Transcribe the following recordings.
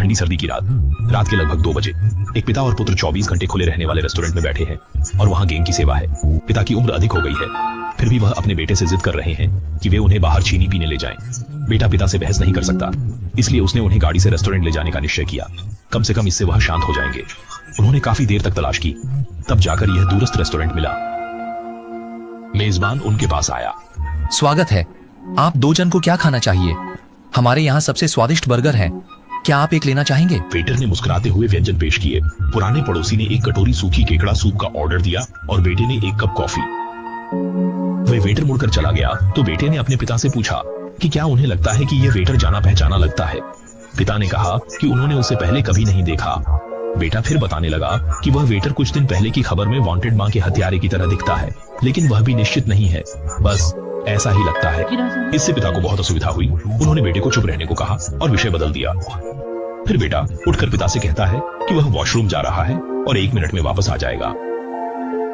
ठंडी सर्दी की रात के लगभग 2 बजे एक पिता और पुत्र 24 घंटे खुले रहने वाले रेस्टोरेंट में बैठे हैं और वहां गेम की सेवा है। पिता की उम्र अधिक हो गई है, फिर भी वह अपने बेटे से जिद कर रहे हैं कि वे उन्हें बाहर चीनी पीने ले जाएं। बेटा पिता से बहस नहीं कर सकता, इसलिए उसने उन्हें गाड़ी से रेस्टोरेंट ले जाने का निश्चय किया। कम से कम इससे वह शांत हो जाएंगे। उन्होंने काफी देर तक तलाश की, तब जाकर यह दूरस्थ रेस्टोरेंट मिला। मेजबान उनके पास आया। स्वागत है। आप 2 जन को क्या खाना चाहिए? हमारे यहाँ सबसे स्वादिष्ट बर्गर है, क्या आप एक लेना चाहेंगे? वेटर ने मुस्कुराते हुए व्यंजन पेश किए। पुराने पड़ोसी ने एक कटोरी सूखी केकड़ा सूप का ऑर्डर दिया और बेटे ने 1 कप कॉफी। वह वेटर मुड़कर चला गया तो बेटे ने अपने पिता से पूछा कि क्या उन्हें लगता है कि यह वेटर जाना पहचाना लगता है। पिता ने कहा कि उन्होंने उसे पहले कभी नहीं देखा। बेटा फिर बताने लगा कि वह वेटर कुछ दिन पहले की खबर में वांटेड मां के हत्यारे की तरह दिखता है, लेकिन वह भी निश्चित नहीं है, बस ऐसा ही लगता है। इससे पिता को बहुत असुविधा हुई। उन्होंने बेटे को चुप रहने को कहा और विषय बदल दिया। फिर बेटा उठकर पिता से कहता है कि वह वॉशरूम जा रहा है और 1 मिनट में वापस आ जाएगा।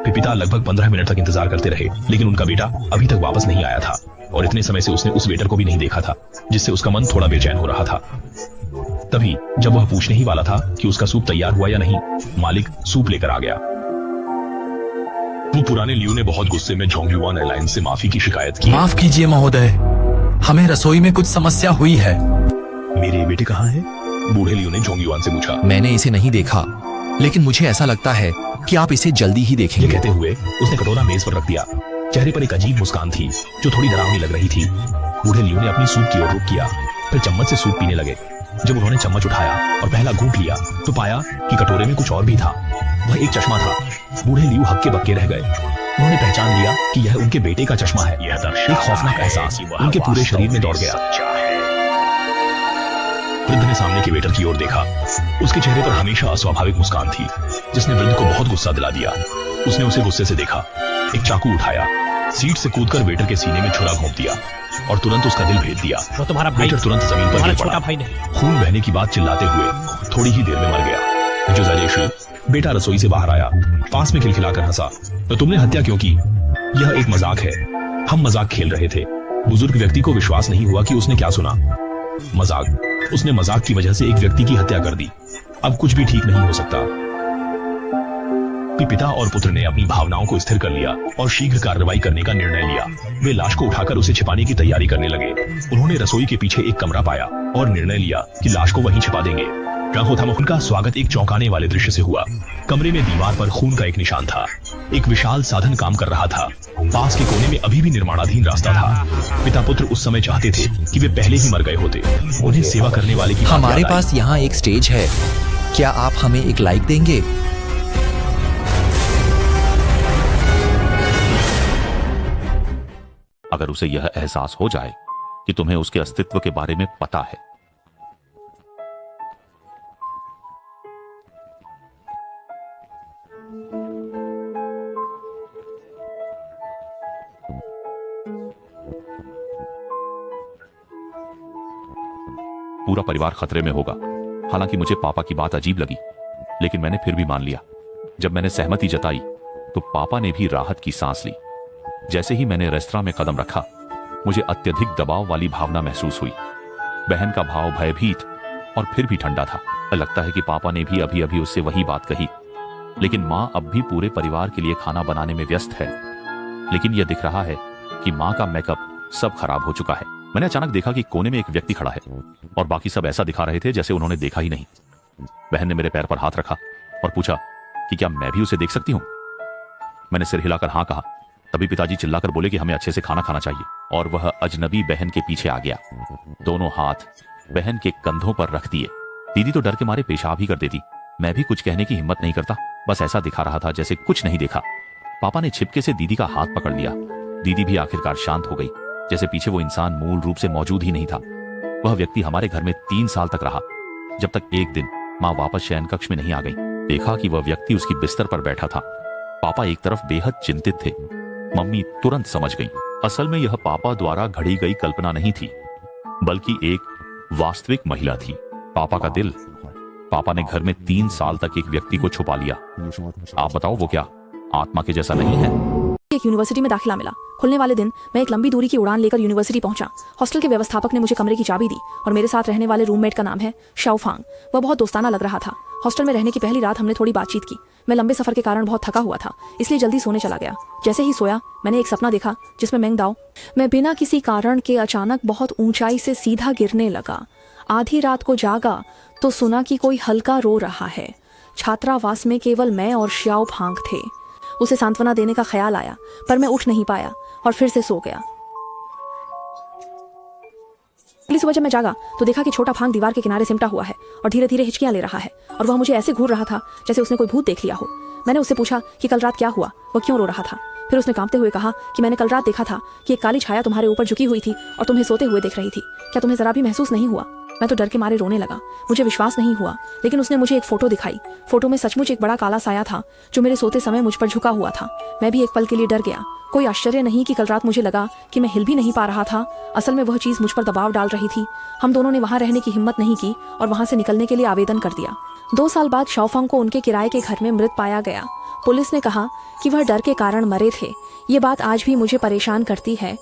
फिर पिता लगभग 15 मिनट तक इंतजार करते रहे, लेकिन उनका बेटा अभी तक वापस नहीं आया था और इतने समय से उसने उस वेटर को भी नहीं देखा था, जिससे उसका मन थोड़ा बेचैन हो रहा था। तभी जब वह पूछने ही वाला था कि उसका सूप तैयार हुआ या नहीं, मालिक सूप लेकर आ गया। वो पुराने लियो ने बहुत गुस्से में जोंगयुआन एयरलाइंस से माफी की शिकायत की। माफ कीजिए महोदय, हमें रसोई में कुछ समस्या हुई है। मेरे बेटे कहाँ हैं? बूढ़े लियो ने जोंगयुआन से पूछा। मैंने इसे नहीं देखा, लेकिन मुझे ऐसा लगता है कि आप इसे जल्दी ही देखेंगे। कहते हुए उसने कटोरा मेज पर रख दिया। चेहरे पर एक अजीब मुस्कान थी जो थोड़ी डरावनी लग रही थी। बूढ़े लियो ने अपनी सूप की ओर रुख किया, फिर चम्मच से सूप पीने लगे। जब उन्होंने चम्मच उठाया और पहला घूंट लिया तो पाया कि कटोरे में कुछ और भी था। वह एक चश्मा था। बूढ़े लियो हक्के बक्के रह गए। उन्होंने पहचान लिया कि यह उनके बेटे का चश्मा है। एक खौफनाक एहसास उनके पूरे शरीर में दौड़ गया। वृद्ध ने सामने के वेटर की ओर देखा। उसके चेहरे पर हमेशा अस्वाभाविक मुस्कान थी, जिसने वृद्ध को बहुत गुस्सा दिला दिया। उसने उसे गुस्से से देखा, एक चाकू उठाया, सीट से कूदकर वेटर के सीने में छुरा घोंप दिया और तुरंत उसका दिल भेद दिया। वो तुम्हारा भाई, वेटर तुरंत जमीन पर गिर पड़ा। भाई नहीं। खून बहने की बात चिल्लाते हुए थोड़ी ही देर में मर गया। जो जाजेशी बेटा रसोई से बाहर आया, पास में खिलखिलाकर हंसा। तो तुमने हत्या क्यों की? यह एक मजाक है, हम मजाक खेल रहे थे। बुजुर्ग व्यक्ति को विश्वास नहीं हुआ कि उसने क्या सुना। मजाक। उसने मजाक की वजह से एक व्यक्ति की हत्या कर दी। अब कुछ भी ठीक नहीं हो सकता। पिता और पुत्र ने अपनी भावनाओं को स्थिर कर लिया और शीघ्र कार्रवाई करने का निर्णय लिया। वे लाश को उठाकर उसे छिपाने की तैयारी करने लगे। उन्होंने रसोई के पीछे एक कमरा पाया और निर्णय लिया कि लाश को वहीं छिपा देंगे। उनका स्वागत एक चौंकाने वाले दृश्य से हुआ। कमरे में दीवार पर खून का एक निशान था। एक विशाल साधन काम कर रहा था। पास के कोने में अभी भी निर्माणाधीन रास्ता था। पिता पुत्र उस समय चाहते थे कि वे पहले ही मर गए होते। उन्हें सेवा करने वाले की हमारे पास यहाँ एक स्टेज है, क्या आप हमें एक लाइक देंगे? अगर उसे यह एहसास हो जाए कि तुम्हें उसके अस्तित्व के बारे में पता है। पूरा परिवार खतरे में होगा। हालांकि मुझे पापा की बात अजीब लगी, लेकिन मैंने फिर भी मान लिया। जब मैंने सहमति जताई तो पापा ने भी राहत की सांस ली। जैसे ही मैंने रेस्तरां में कदम रखा, मुझे अत्यधिक दबाव वाली भावना महसूस हुई। बहन का भाव भयभीत और फिर भी ठंडा था। लगता है कि पापा ने भी अभी अभी उससे वही बात कही, लेकिन माँ अब भी पूरे परिवार के लिए खाना बनाने में व्यस्त है। लेकिन यह दिख रहा है कि माँ का मेकअप सब खराब हो चुका है। मैंने अचानक देखा कि कोने में एक व्यक्ति खड़ा है और बाकी सब ऐसा दिखा रहे थे जैसे उन्होंने देखा ही नहीं। बहन ने मेरे पैर पर हाथ रखा और पूछा कि क्या मैं भी उसे देख सकती हूँ। मैंने सिर हिलाकर हाँ कहा। तभी पिताजी चिल्लाकर बोले कि हमें अच्छे से खाना खाना चाहिए, और वह अजनबी बहन के पीछे आ गया। दोनों हाथ बहन के कंधों पर रख दिए। दीदी तो डर के मारे पेशाब ही कर देती। मैं भी कुछ कहने की हिम्मत नहीं करता, बस ऐसा दिखा रहा था जैसे कुछ नहीं देखा। पापा ने छिपके से दीदी का हाथ पकड़ लिया। दीदी भी आखिरकार शांत हो गई, जैसे पीछे वो इंसान मूल रूप से मौजूद ही नहीं था। वह व्यक्ति हमारे घर में 3 साल तक रहा, जब तक एक दिन माँ वापस शयन कक्ष में नहीं आ गई। देखा कि वह व्यक्ति उसकी बिस्तर पर बैठा था। पापा एक तरफ बेहद चिंतित थे। मम्मी तुरंत समझ गई। असल में यह पापा द्वारा घड़ी गई कल्पना नहीं थी, बल्कि एक वास्तविक महिला थी। पापा का दिल। पापा ने घर में 3 साल तक एक व्यक्ति को छुपा लिया। आप बताओ वो क्या आत्मा के जैसा नहीं है? एक यूनिवर्सिटी में दाखिला मिला। खुलने वाले दिन मैं एक लंबी दूरी की उड़ान लेकर यूनिवर्सिटी पहुंचा। हॉस्टल के व्यवस्थापक ने मुझे कमरे की चाबी दी और मेरे साथ रहने वाले रूममेट का नाम है शाओफांग। वह बहुत दोस्ताना लग रहा था। हॉस्टल में रहने की पहली रात हमने थोड़ी बातचीत की। मैं लंबे सफर के कारण बहुत थका हुआ था, इसलिए जल्दी सोने चला गया। जैसे ही सोया मैंने एक सपना देखा जिसमें मेंगदाओ मैं बिना किसी कारण के अचानक बहुत ऊंचाई से सीधा गिरने लगा। आधी रात को जागा तो सुना कि कोई हल्का रो रहा है। छात्रावास में केवल मैं और शाओफांग थे। उसे सांत्वना देने का ख्याल आया, पर मैं उठ नहीं पाया और फिर से सो गया। अगली सुबह जब मैं जागा तो देखा कि छोटा फांग दीवार के किनारे सिमटा हुआ है और धीरे धीरे हिचकियां ले रहा है और वह मुझे ऐसे घूर रहा था जैसे उसने कोई भूत देख लिया हो। मैंने उससे पूछा कि कल रात क्या हुआ, वह क्यों रो रहा था। फिर उसने कांपते हुए कहा कि मैंने कल रात देखा था कि एक काली छाया तुम्हारे ऊपर झुकी हुई थी और तुम्हें सोते हुए देख रही थी। क्या तुम्हें जरा भी महसूस नहीं हुआ? मैं तो डर के मारे रोने लगा। मुझे विश्वास नहीं हुआ, लेकिन उसने मुझे एक फोटो दिखाई। फोटो में सचमुच एक बड़ा काला साया था जो मेरे सोते समय मुझ पर झुका हुआ था। मैं भी एक पल के लिए डर गया। कोई आश्चर्य नहीं कि कल रात मुझे लगा कि मैं हिल भी नहीं पा रहा था। असल में वह चीज मुझ पर दबाव डाल रही थी। हम दोनों ने वहां रहने की हिम्मत नहीं की और वहां से निकलने के लिए आवेदन कर दिया। 2 साल बाद शाओफांग को उनके किराए के घर में मृत पाया गया। पुलिस ने कहा कि वह डर के कारण मरे थे। ये बात आज भी मुझे परेशान करती है।